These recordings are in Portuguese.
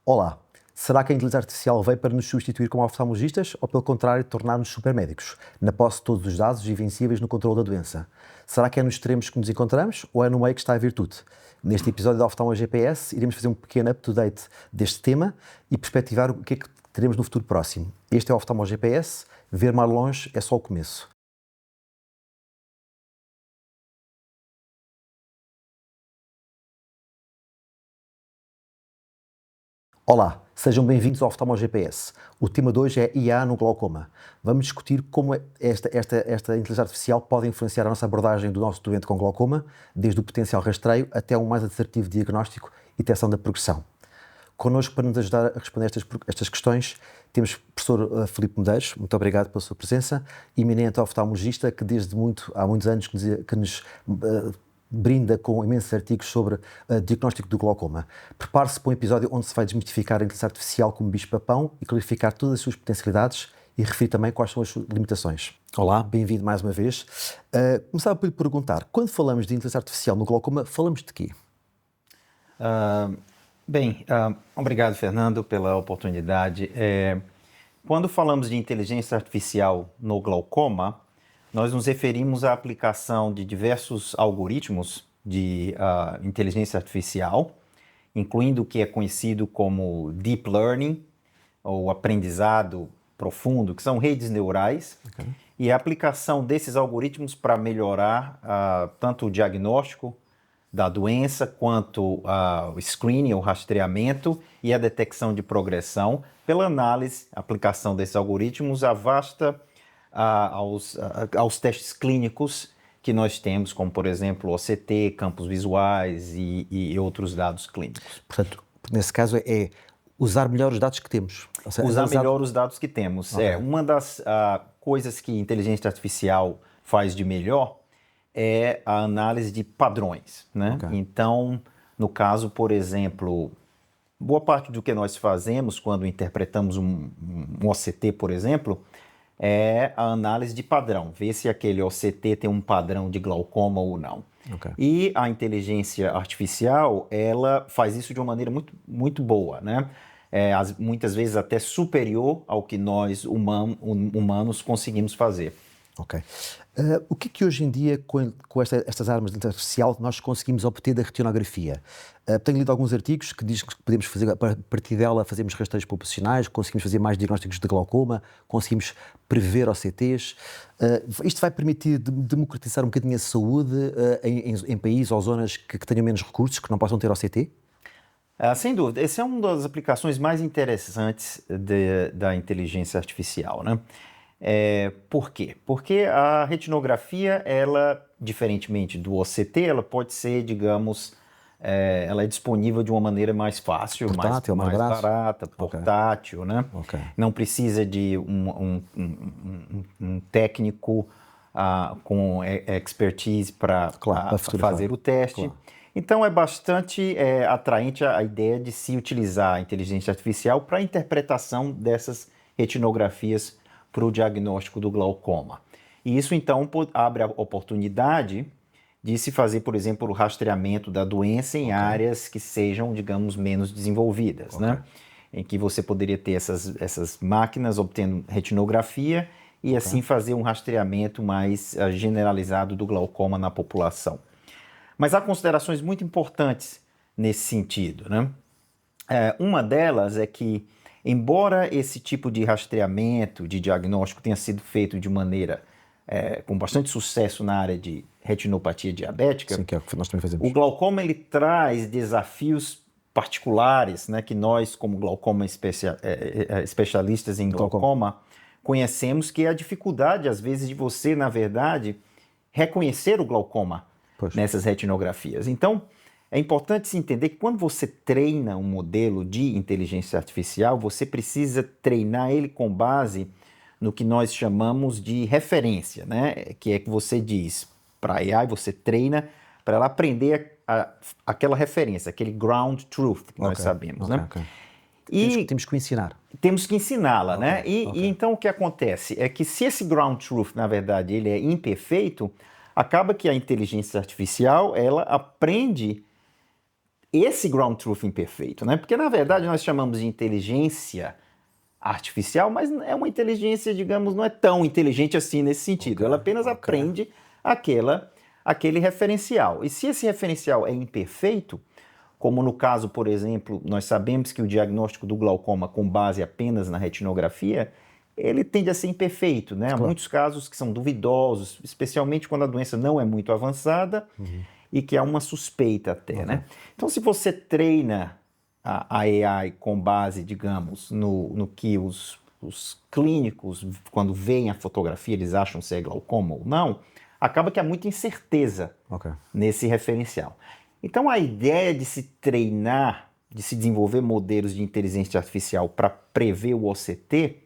Olá, será que a inteligência artificial veio para nos substituir como oftalmologistas ou, pelo contrário, tornar-nos supermédicos, na posse de todos os dados e invencíveis no controle da doença? Será que é nos extremos que nos encontramos ou é no meio que está a virtude? Neste episódio da Oftalmo GPS, iremos fazer um pequeno up-to-date deste tema e perspectivar o que é que teremos no futuro próximo. Este é o Oftalmo GPS, ver mais longe é só o começo. Olá, sejam bem-vindos ao Oftalmo GPS. O tema de hoje é IA no glaucoma. Vamos discutir como esta inteligência artificial pode influenciar a nossa abordagem do nosso doente com glaucoma, desde o potencial rastreio até um mais assertivo diagnóstico e detecção da progressão. Connosco, para nos ajudar a responder estas questões, temos o professor Filipe Medeiros. Muito obrigado pela sua presença, eminente oftalmologista que há muitos anos que nos brinda com imensos artigos sobre diagnóstico do glaucoma. Prepare-se para um episódio onde se vai desmistificar a inteligência artificial como bicho-papão e clarificar todas as suas potencialidades e referir também quais são as suas limitações. Olá, bem-vindo mais uma vez. Começava por lhe perguntar, quando falamos de inteligência artificial no glaucoma, falamos de quê? Obrigado, Fernando, pela oportunidade. Quando falamos de inteligência artificial no glaucoma, nós nos referimos à aplicação de diversos algoritmos de inteligência artificial, incluindo o que é conhecido como Deep Learning, ou aprendizado profundo, que são redes neurais, e a aplicação desses algoritmos para melhorar tanto o diagnóstico da doença, quanto o screening, o rastreamento e a detecção de progressão, pela análise, aplicação desses algoritmos aos testes clínicos que nós temos, como, por exemplo, OCT, campos visuais e outros dados clínicos. Portanto, nesse caso é usar melhor os dados que temos. Usar melhor os dados que temos. Okay. Uma das coisas que a inteligência artificial faz de melhor é a análise de padrões, né? Okay. Então, no caso, por exemplo, boa parte do que nós fazemos quando interpretamos um OCT, por exemplo, é a análise de padrão, ver se aquele OCT tem um padrão de glaucoma ou não. Okay. E a inteligência artificial, ela faz isso de uma maneira muito, muito boa, né? Muitas vezes até superior ao que nós humanos conseguimos fazer. Ok. O que hoje em dia, com estas armas de inteligência artificial, nós conseguimos obter da retinografia? Tenho lido alguns artigos que dizem que podemos fazer, a partir dela, fazemos rastreios populacionais, conseguimos fazer mais diagnósticos de glaucoma, conseguimos prever OCTs. Isto vai permitir democratizar um bocadinho a saúde em países ou zonas que tenham menos recursos, que não possam ter OCT? Sem dúvida. Essa é uma das aplicações mais interessantes da inteligência artificial, né? Por quê? Porque a retinografia, ela, diferentemente do OCT, ela pode ser, digamos, ela é disponível de uma maneira mais fácil, portátil, mais barata, portátil, né? Okay. Não precisa de um técnico com expertise para fazer o teste. Claro. Então é bastante atraente a ideia de se utilizar a inteligência artificial para a interpretação dessas retinografias para o diagnóstico do glaucoma. E isso, então, abre a oportunidade de se fazer, por exemplo, o rastreamento da doença em áreas que sejam, digamos, menos desenvolvidas, né? Em que você poderia ter essas máquinas obtendo retinografia e assim fazer um rastreamento mais generalizado do glaucoma na população. Mas há considerações muito importantes nesse sentido, né? Uma delas é que, embora esse tipo de rastreamento, de diagnóstico tenha sido feito de maneira com bastante sucesso na área de retinopatia diabética, sim, que é o que nós também fazemos. O glaucoma ele traz desafios particulares, né, que nós, como glaucoma especialistas em glaucoma, conhecemos, que é a dificuldade, às vezes, de você, na verdade, reconhecer o glaucoma nessas retinografias. Então, é importante se entender que quando você treina um modelo de inteligência artificial, você precisa treinar ele com base no que nós chamamos de referência, né? Que é que você diz para a AI, você treina para ela aprender aquela referência, aquele ground truth que nós sabemos, né? E temos que o ensinar. Temos que ensiná-la, né? E então o que acontece é que se esse ground truth, na verdade, ele é imperfeito, acaba que a inteligência artificial, ela aprende esse ground truth imperfeito, né? Porque na verdade nós chamamos de inteligência artificial, mas é uma inteligência, digamos, não é tão inteligente assim nesse sentido. Ela apenas aprende aquele referencial. E se esse referencial é imperfeito, como no caso, por exemplo, nós sabemos que o diagnóstico do glaucoma com base apenas na retinografia, ele tende a ser imperfeito, né? Há muitos casos que são duvidosos, especialmente quando a doença não é muito avançada e que há uma suspeita até, né? Então, se você treina a AI com base, digamos, no que os clínicos, quando veem a fotografia, eles acham se é glaucoma ou não, acaba que há muita incerteza nesse referencial. Então, a ideia de se treinar, de se desenvolver modelos de inteligência artificial para prever o OCT,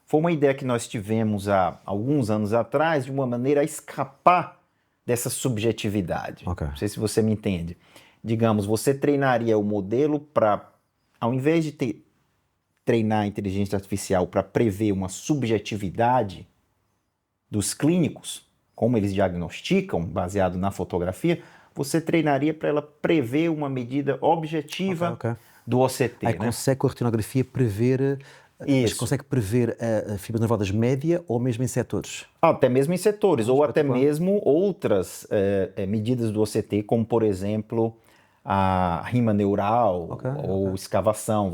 foi uma ideia que nós tivemos há alguns anos atrás, de uma maneira a escapar dessa subjetividade. Não sei se você me entende. Digamos, você treinaria o modelo para, ao invés de treinar a inteligência artificial para prever uma subjetividade dos clínicos, como eles diagnosticam, baseado na fotografia, você treinaria para ela prever uma medida objetiva do OCT. Aí consegue com a retinografia prever... Mas consegue prever a fibras nervosas média ou mesmo em setores? Até mesmo em setores, ou até mesmo outras medidas do OCT, como por exemplo a rima neural ou escavação.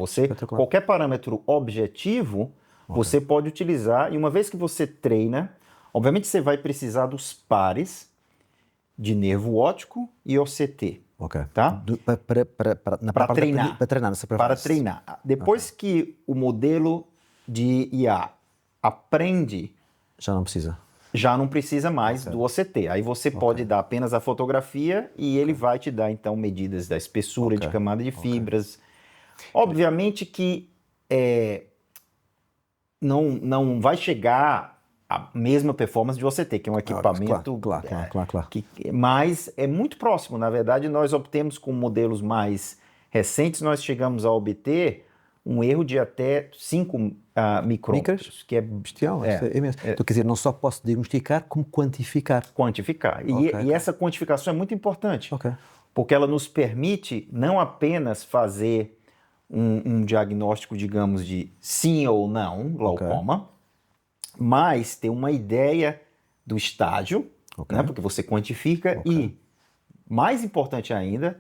Qualquer parâmetro objetivo você pode utilizar, e uma vez que você treina, obviamente você vai precisar dos pares de nervo óptico e OCT. Tá? Para treinar. Para treinar. Depois que o modelo de IA aprende... Já não precisa mais do OCT. Aí você pode dar apenas a fotografia e ele vai te dar, então, medidas da espessura de camada de fibras. Obviamente que não vai chegar a mesma performance de OCT, que é um equipamento... Mas é muito próximo. Na verdade, nós obtemos com modelos mais recentes, nós chegamos a obter um erro de até 5 micrômetros, que é bestial. É imenso. Então, quer dizer, não só posso diagnosticar, como quantificar. E essa quantificação é muito importante, porque ela nos permite não apenas fazer um diagnóstico, digamos, de sim ou não glaucoma, mas ter uma ideia do estágio, né, porque você quantifica e, mais importante ainda,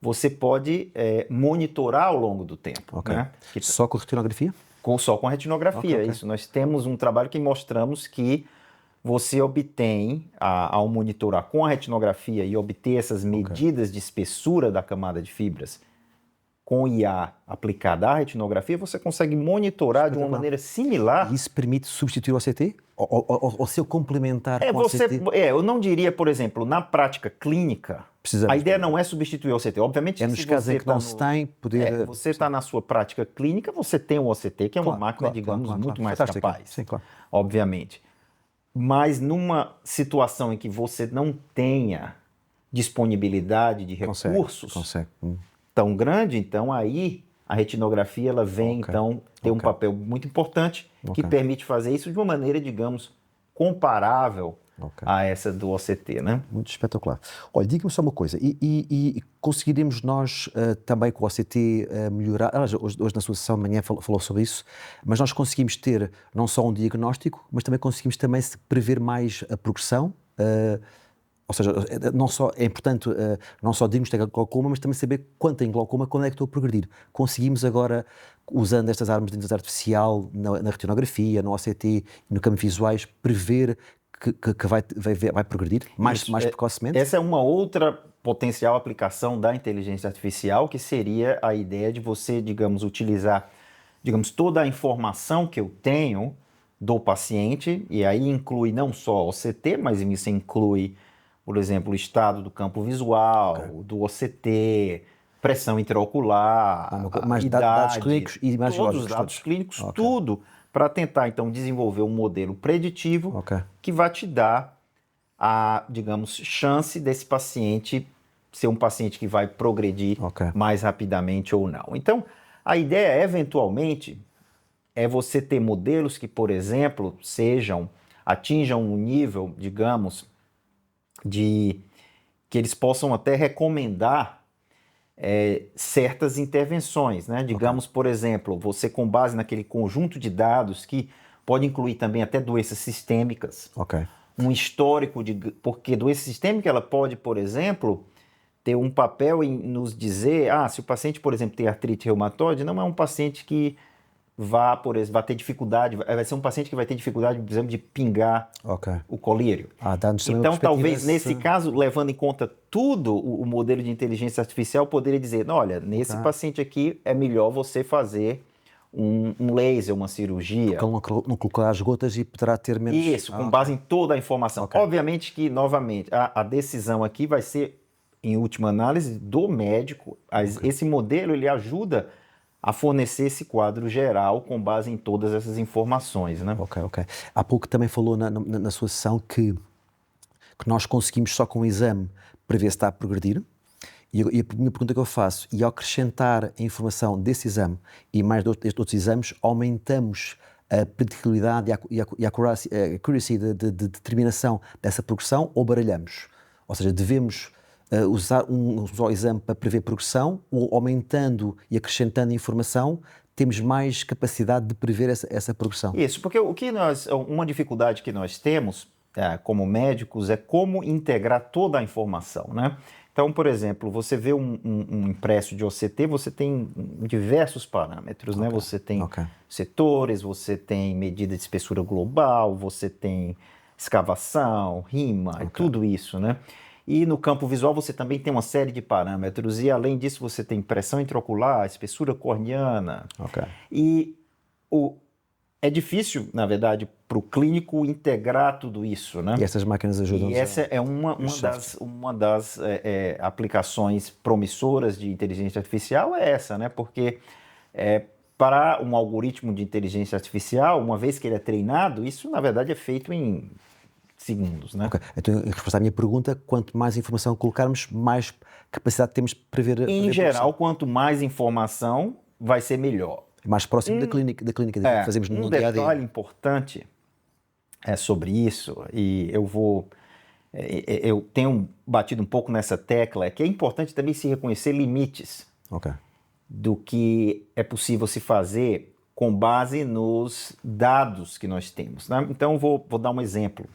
você pode monitorar ao longo do tempo. Né? Só com retinografia? Só com a retinografia, isso. Nós temos um trabalho que mostramos que você obtém, ao monitorar com a retinografia e obter essas medidas de espessura da camada de fibras, com IA aplicada à retinografia, você consegue monitorar de uma maneira similar. E isso permite substituir o OCT? Ou se eu complementar com o OCT? Eu não diria, por exemplo, na prática clínica, a ideia não é substituir o OCT. Obviamente, nos casos em que não se tem, poder... você está na sua prática clínica, você tem o OCT, que é uma máquina, digamos, muito mais capaz. Sim, obviamente. Mas numa situação em que você não tenha disponibilidade de recursos... tão grande, então aí a retinografia ela vem então ter um papel muito importante que permite fazer isso de uma maneira, digamos, comparável a essa do OCT, né? Muito espetacular. Olha, diga-me só uma coisa, e conseguiremos nós também com o OCT melhorar, hoje na sua sessão de manhã falou sobre isso, mas nós conseguimos ter não só um diagnóstico, mas também conseguimos também prever mais a progressão, ou seja, não só, é importante não só diagnosticar glaucoma, mas também saber quanto em glaucoma, quando é que estou a progredir. Conseguimos agora, usando estas armas de inteligência artificial na retinografia, no OCT e no campo visuais, prever que vai progredir mais precocemente? Essa é uma outra potencial aplicação da inteligência artificial, que seria a ideia de você, digamos, utilizar, digamos, toda a informação que eu tenho do paciente, e aí inclui não só OCT, mas isso inclui, por exemplo, o estado do campo visual, do OCT, pressão intraocular, mais idade, dados clínicos e imagens todos os dados clínicos, tudo, para tentar, então, desenvolver um modelo preditivo que vai te dar a, digamos, chance desse paciente ser um paciente que vai progredir mais rapidamente ou não. Então, a ideia, eventualmente, é você ter modelos que, por exemplo, atinjam um nível, digamos, de que eles possam até recomendar certas intervenções, né? Digamos, por exemplo, você com base naquele conjunto de dados que pode incluir também até doenças sistêmicas, um histórico porque doença sistêmica ela pode, por exemplo, ter um papel em nos dizer, se o paciente, por exemplo, tem artrite reumatoide, não é um paciente que vai ter dificuldade, vai ser um paciente que vai ter dificuldade, por exemplo, de pingar o colírio. Então, talvez, nesse caso, levando em conta tudo, o modelo de inteligência artificial poderia dizer, olha, nesse paciente aqui é melhor você fazer um laser, uma cirurgia. Porque ele não colocará as gotas e poderá ter menos... Isso, com base em toda a informação. Obviamente que, novamente, a decisão aqui vai ser, em última análise, do médico. Esse modelo, ele ajuda a fornecer esse quadro geral com base em todas essas informações, né? Ok. Há pouco também falou na sua sessão que nós conseguimos só com o exame prever se está a progredir. E a minha pergunta que eu faço, e ao acrescentar a informação desse exame e mais de outros exames, aumentamos a predictibilidade e a accuracy de determinação dessa progressão ou baralhamos? Ou seja, devemos usar o exame para prever progressão ou aumentando e acrescentando informação temos mais capacidade de prever essa progressão? Isso, porque uma dificuldade que nós temos como médicos é como integrar toda a informação, né? Então, por exemplo, você vê um impresso de OCT, você tem diversos parâmetros, né? Você tem setores, você tem medida de espessura global, você tem escavação, rima, tudo isso, né? E no campo visual você também tem uma série de parâmetros e além disso você tem pressão intraocular, espessura corneana. E é difícil, na verdade, para o clínico integrar tudo isso, né? E essas máquinas ajudam. E essa é uma das aplicações promissoras de inteligência artificial é essa, né? Porque para um algoritmo de inteligência artificial, uma vez que ele é treinado, isso na verdade é feito em segundos, né? Então, em resposta à minha pergunta, quanto mais informação colocarmos, mais capacidade temos de prever. Em geral, quanto mais informação, vai ser melhor. Mais próximo da clínica que fazemos no dia a dia. Um detalhe importante sobre isso, e eu tenho batido um pouco nessa tecla, é que é importante também se reconhecer limites do que é possível se fazer com base nos dados que nós temos, né? Então, vou dar um exemplo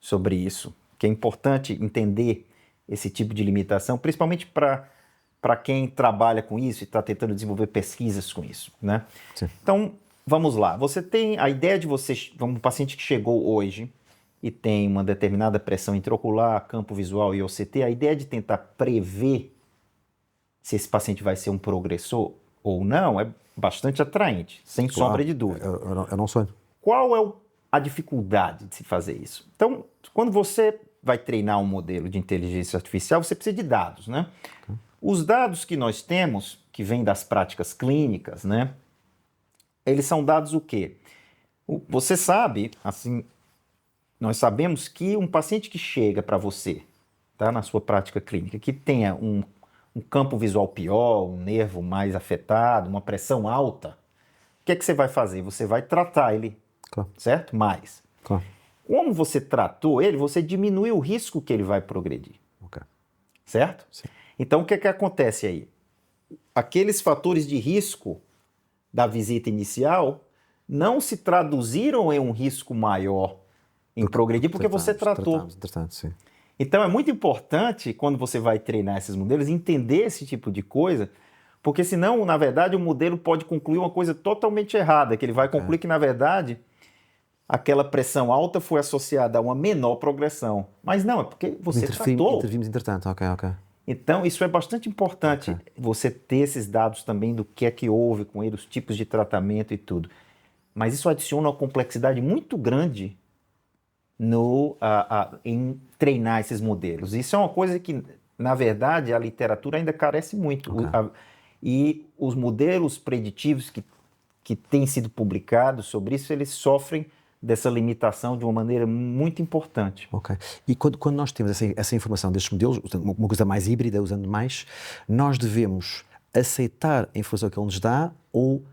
sobre isso, que é importante entender esse tipo de limitação, principalmente para quem trabalha com isso e está tentando desenvolver pesquisas com isso, né? Sim. Então, vamos lá. Você tem a ideia de um paciente que chegou hoje e tem uma determinada pressão intraocular, campo visual e OCT, a ideia de tentar prever se esse paciente vai ser um progressor ou não é bastante atraente, sem sombra de dúvida. Eu não sonho. Qual é a dificuldade de se fazer isso? Então, quando você vai treinar um modelo de inteligência artificial, você precisa de dados, né? Os dados que nós temos, que vêm das práticas clínicas, né? Eles são dados o quê? Você sabe, assim, nós sabemos que um paciente que chega para você, tá, na sua prática clínica, que tenha um campo visual pior, um nervo mais afetado, uma pressão alta, o que é que você vai fazer? Você vai tratar ele, certo? Mais. Como você tratou ele, você diminui o risco que ele vai progredir. Certo? Sim. Então, o que é que acontece aí? Aqueles fatores de risco da visita inicial não se traduziram em um risco maior em progredir porque você tratou. Sim. Então, é muito importante, quando você vai treinar esses modelos, entender esse tipo de coisa, porque senão, na verdade, o modelo pode concluir uma coisa totalmente errada, que ele vai concluir que, na verdade, aquela pressão alta foi associada a uma menor progressão. Mas não, é porque você tratou. Intervimos entretanto, Então, isso é bastante importante, você ter esses dados também do que é que houve com ele, os tipos de tratamento e tudo. Mas isso adiciona uma complexidade muito grande em treinar esses modelos. Isso é uma coisa que, na verdade, a literatura ainda carece muito. E os modelos preditivos que têm sido publicados sobre isso, eles sofrem dessa limitação de uma maneira muito importante. E quando nós temos essa informação destes modelos, uma coisa mais híbrida, usando mais, nós devemos aceitar a informação que ele nos dá ou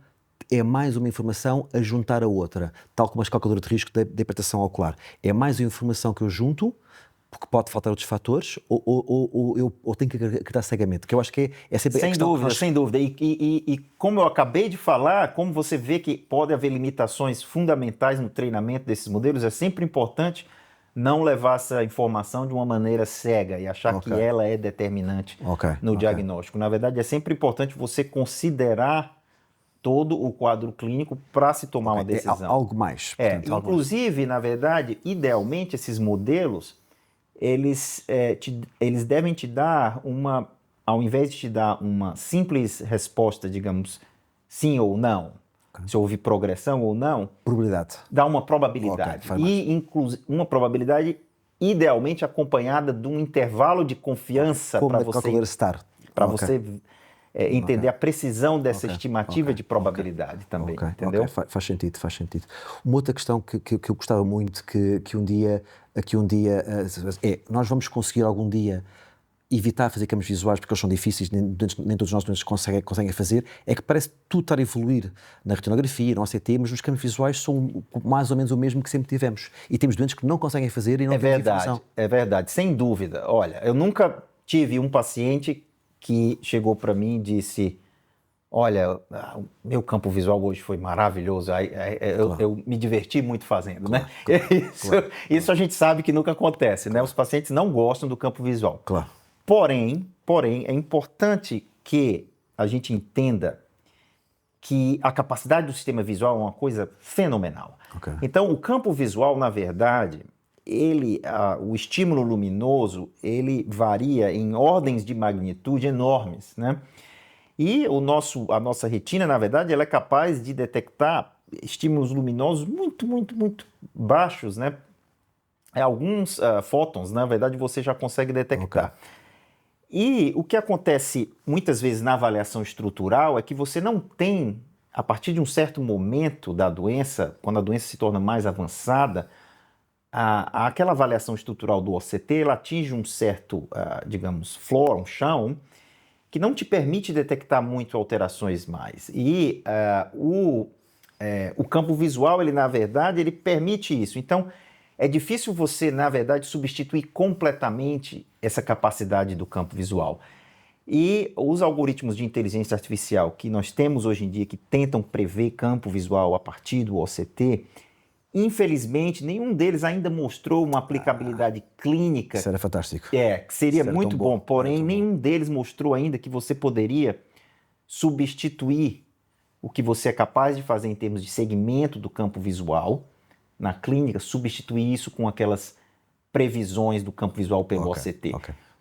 é mais uma informação a juntar a outra, tal como as calculadoras de risco da hipertensão ocular? É mais uma informação que eu junto porque pode faltar outros fatores, ou tenho que acreditar cegamente? Que eu acho que é sempre a Sem questão dúvida, que nós... sem dúvida. E como eu acabei de falar, como você vê que pode haver limitações fundamentais no treinamento desses modelos, é sempre importante não levar essa informação de uma maneira cega e achar que ela é determinante no diagnóstico. Na verdade, é sempre importante você considerar todo o quadro clínico para se tomar uma decisão. É algo mais. Portanto, inclusive, na verdade, idealmente, esses modelos, eles devem te dar ao invés de te dar uma simples resposta, digamos, sim ou não, se houve progressão ou não, probabilidade. Dá uma probabilidade. Uma probabilidade idealmente acompanhada de um intervalo de confiança para você entender a precisão dessa estimativa de probabilidade também, entendeu? Faz sentido. Uma outra questão que eu gostava muito que um dia nós vamos conseguir algum dia evitar fazer campos visuais porque eles são difíceis, nem todos os nossos doentes conseguem fazer, é que parece tudo estar a evoluir na retinografia, no OCT, mas os campos visuais são mais ou menos o mesmo que sempre tivemos. E temos doentes que não conseguem fazer e não têm informação. É verdade, sem dúvida. Olha, eu nunca tive um paciente que chegou para mim e disse: olha, meu campo visual hoje foi maravilhoso, eu me diverti muito fazendo, né? Isso a gente sabe que nunca acontece, né? Os pacientes não gostam do campo visual. Claro. Porém, é importante que a gente entenda que a capacidade do sistema visual é uma coisa fenomenal. Então, o campo visual, na verdade, o estímulo luminoso, ele varia em ordens de magnitude enormes, né? E a nossa retina, na verdade, ela é capaz de detectar estímulos luminosos muito, muito, muito baixos, né? Alguns fótons, na verdade, você já consegue detectar. E o que acontece muitas vezes na avaliação estrutural é que você não tem, a partir de um certo momento da doença, quando a doença se torna mais avançada, aquela avaliação estrutural do OCT, ela atinge um certo, digamos, floor, um chão, que não te permite detectar muito alterações mais. E o campo visual, ele na verdade, ele permite isso. Então, é difícil você, na verdade, substituir completamente essa capacidade do campo visual. E os algoritmos de inteligência artificial que nós temos hoje em dia, que tentam prever campo visual a partir do OCT, infelizmente, nenhum deles ainda mostrou uma aplicabilidade clínica. Isso era fantástico. Que seria muito bom, porém, nenhum deles mostrou ainda que você poderia substituir o que você é capaz de fazer em termos de segmento do campo visual na clínica, substituir isso com aquelas previsões do campo visual pelo OCT.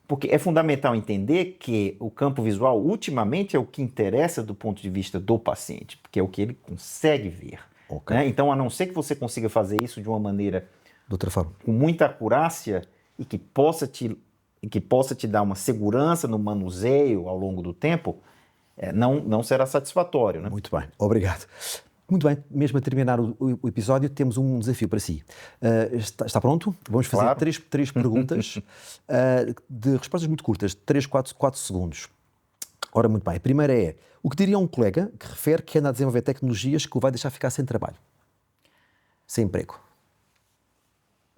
Porque é fundamental entender que o campo visual, ultimamente, é o que interessa do ponto de vista do paciente, porque é o que ele consegue ver. Né? Então, a não ser que você consiga fazer isso de uma maneira de outra forma, com muita acurácia e que possa te dar uma segurança no manuseio ao longo do tempo, não será satisfatório. Né? Muito bem, obrigado. Muito bem, mesmo a terminar o episódio, temos um desafio para si. Está pronto? Vamos fazer três perguntas de respostas muito curtas, 3, 4 segundos. Ora, muito bem. A primeira é: o que diria um colega que refere que anda a desenvolver tecnologias que o vai deixar ficar sem trabalho? Sem emprego?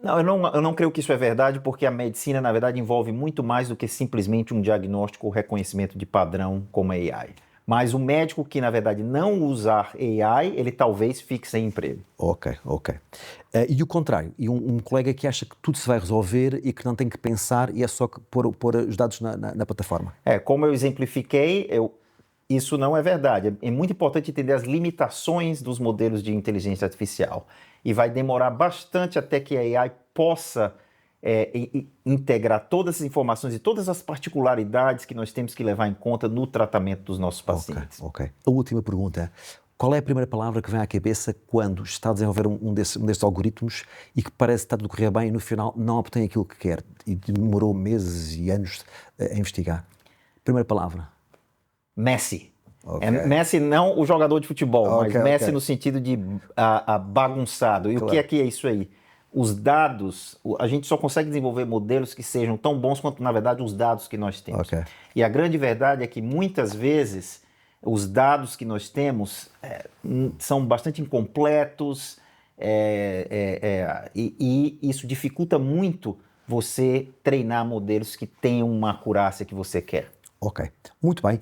Não, eu não creio que isso é verdade, porque a medicina, na verdade, envolve muito mais do que simplesmente um diagnóstico ou reconhecimento de padrão como a AI. Mas o médico que, na verdade, não usar AI, ele talvez fique sem emprego. Ok. E o contrário? E um colega que acha que tudo se vai resolver e que não tem que pensar e é só pôr os dados na plataforma? Como eu exemplifiquei, isso não é verdade. É muito importante entender as limitações dos modelos de inteligência artificial. E vai demorar bastante até que a AI possa integrar todas as informações e todas as particularidades que nós temos que levar em conta no tratamento dos nossos pacientes. Ok. A última pergunta. Qual é a primeira palavra que vem à cabeça quando está a desenvolver um destes algoritmos e que parece estar tudo a correr bem e no final não obtém aquilo que quer e demorou meses e anos a investigar? Primeira palavra. Messi. Messi não o jogador de futebol, mas Messi no sentido de bagunçado. E o que é isso aí? Os dados, a gente só consegue desenvolver modelos que sejam tão bons quanto, na verdade, os dados que nós temos. E a grande verdade é que, muitas vezes, os dados que nós temos são bastante incompletos e isso dificulta muito você treinar modelos que tenham uma acurácia que você quer. Ok, muito bem.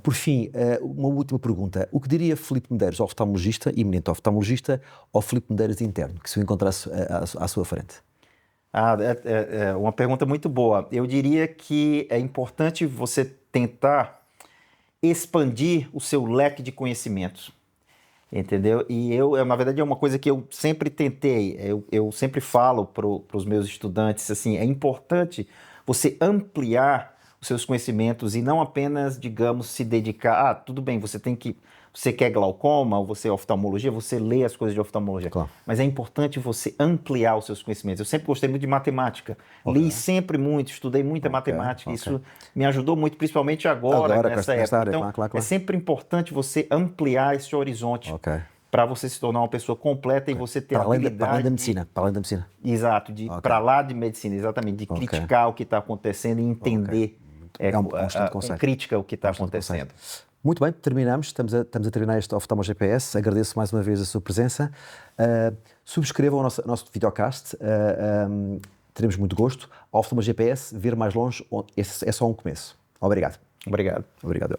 Por fim, uma última pergunta. O que diria Filipe Medeiros, oftalmologista, eminente oftalmologista, ou Filipe Medeiros interno, que se o encontrasse à sua frente? É uma pergunta muito boa. Eu diria que é importante você tentar expandir o seu leque de conhecimentos, entendeu? E na verdade, é uma coisa que eu sempre tentei, eu sempre falo para os meus estudantes, assim, é importante você ampliar os seus conhecimentos e não apenas, digamos, se dedicar, tudo bem, você quer glaucoma, ou você é oftalmologia, você lê as coisas de oftalmologia. Claro. Mas é importante você ampliar os seus conhecimentos. Eu sempre gostei muito de matemática. Li sempre muito, estudei muita matemática. Isso me ajudou muito, principalmente agora nessa época. Área, Então, claro. é sempre importante você ampliar esse horizonte para você se tornar uma pessoa completa e você ter para além habilidade... Para além da medicina. Exato, para lá de medicina, exatamente, de criticar o que está acontecendo e entender com crítica o que está acontecendo. Muito bem, terminamos. Estamos a terminar este Oftalmo GPS. Agradeço mais uma vez a sua presença. Subscrevam o nosso videocast. Teremos muito gosto. Oftalmo GPS, ver mais longe, esse é só um começo. Obrigado. Obrigado. Obrigado.